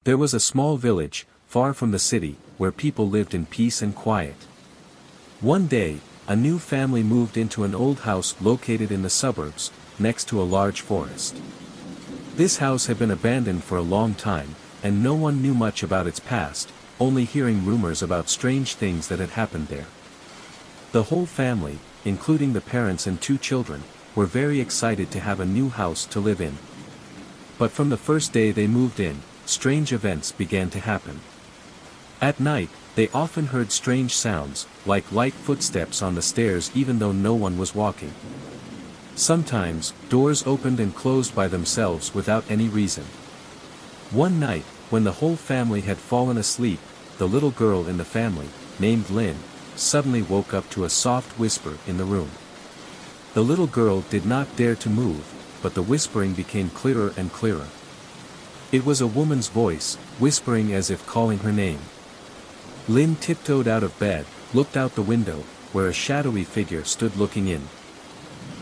There was a small village, far from the city, where people lived in peace and quiet. One day, a new family moved into an old house located in the suburbs, next to a large forest. This house had been abandoned for a long time, and no one knew much about its past, only hearing rumors about strange things that had happened there. The whole family, including the parents and 2 children, were very excited to have a new house to live in. But from the first day they moved in, strange events began to happen. At night, they often heard strange sounds, like light footsteps on the stairs even though no one was walking. Sometimes, doors opened and closed by themselves without any reason. One night, when the whole family had fallen asleep, the little girl in the family, named Lynn, suddenly woke up to a soft whisper in the room. The little girl did not dare to move, but the whispering became clearer and clearer. It was a woman's voice, whispering as if calling her name. Lynn tiptoed out of bed, looked out the window, where a shadowy figure stood looking in.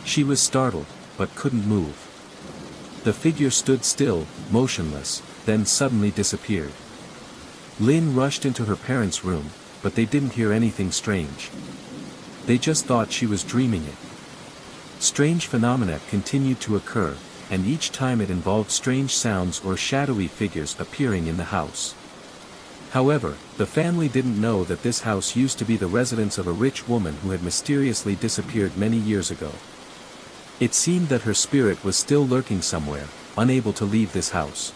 She was startled, but couldn't move. The figure stood still, motionless, then suddenly disappeared. Lynn rushed into her parents' room, but they didn't hear anything strange. They just thought she was dreaming it. Strange phenomena continued to occur, and each time it involved strange sounds or shadowy figures appearing in the house. However, the family didn't know that this house used to be the residence of a rich woman who had mysteriously disappeared many years ago. It seemed that her spirit was still lurking somewhere, unable to leave this house.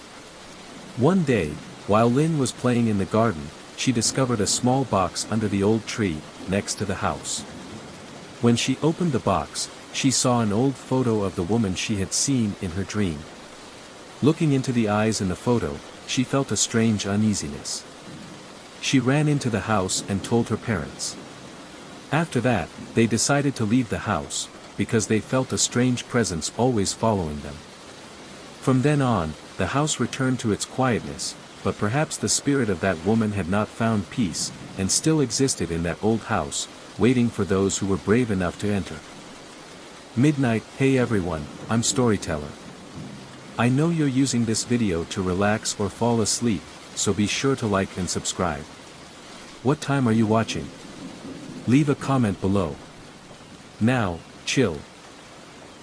One day, while Lynn was playing in the garden, she discovered a small box under the old tree, next to the house. When she opened the box, she saw an old photo of the woman she had seen in her dream. Looking into the eyes in the photo, she felt a strange uneasiness. She ran into the house and told her parents. After that, they decided to leave the house, because they felt a strange presence always following them. From then on, the house returned to its quietness, but perhaps the spirit of that woman had not found peace, and still existed in that old house, waiting for those who were brave enough to enter. Midnight. Hey everyone, I'm Storyteller. I know you're using this video to relax or fall asleep, so be sure to like and subscribe. What time are you watching? Leave a comment below. Now, chill.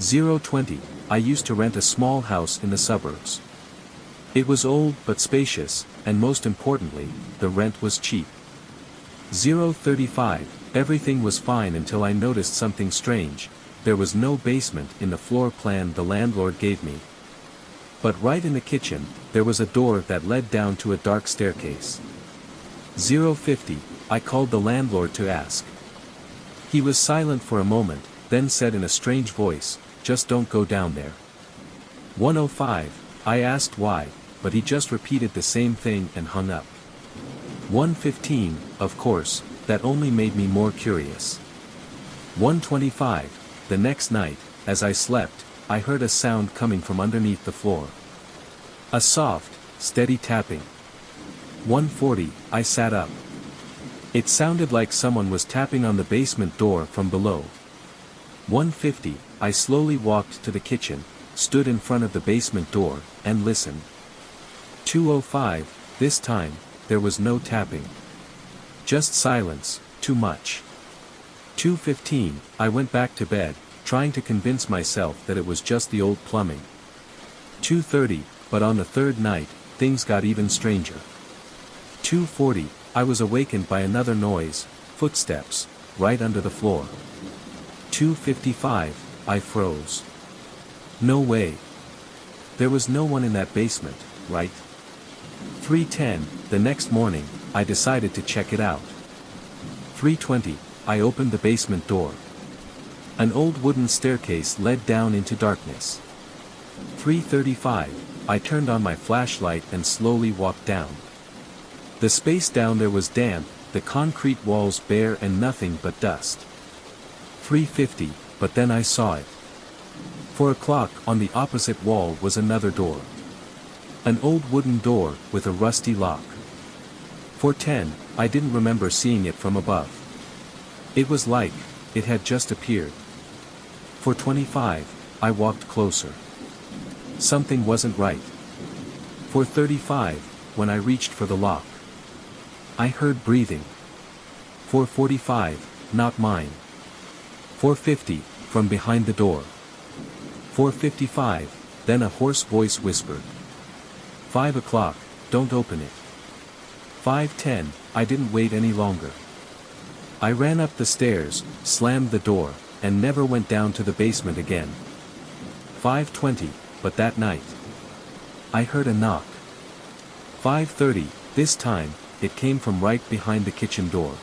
020. I used to rent a small house in the suburbs. It was old but spacious, and most importantly, the rent was cheap. 035. Everything was fine until I noticed something strange. There was no basement in the floor plan the landlord gave me. But right in the kitchen, there was a door that led down to a dark staircase. 050. I called the landlord to ask. He was silent for a moment, then said in a strange voice, "Just don't go down there." 105. I asked why, but he just repeated the same thing and hung up. 115. Of course, that only made me more curious. 125. The next night, as I slept, I heard a sound coming from underneath the floor. A soft, steady tapping. 140. I sat up. It sounded like someone was tapping on the basement door from below. 150. I slowly walked to the kitchen, stood in front of the basement door, and listened. 205. This time, there was no tapping. Just silence, too much. 215. I went back to bed, trying to convince myself that it was just the old plumbing. 230. But on the third night, things got even stranger. 240. I was awakened by another noise, footsteps, right under the floor. 255. I froze. No way. There was no one in that basement, right? 310. The next morning, I decided to check it out. 320. I opened the basement door. An old wooden staircase led down into darkness. 335. I turned on my flashlight and slowly walked down. The space down there was damp, the concrete walls bare and nothing but dust. 350. But then I saw it. For a clock on the opposite wall was another door. An old wooden door with a rusty lock. 410. I didn't remember seeing it from above. It was like it had just appeared. 425. I walked closer. Something wasn't right. 435. when I reached for the lock. I heard breathing. 4:45, not mine. 4:50, from behind the door. 4:55, then a hoarse voice whispered. 5 o'clock, don't open it. 5:10, I didn't wait any longer. I ran up the stairs, slammed the door, and never went down to the basement again. 5:20, but that night I heard a knock. 5:30, this time, it came from right behind the kitchen door.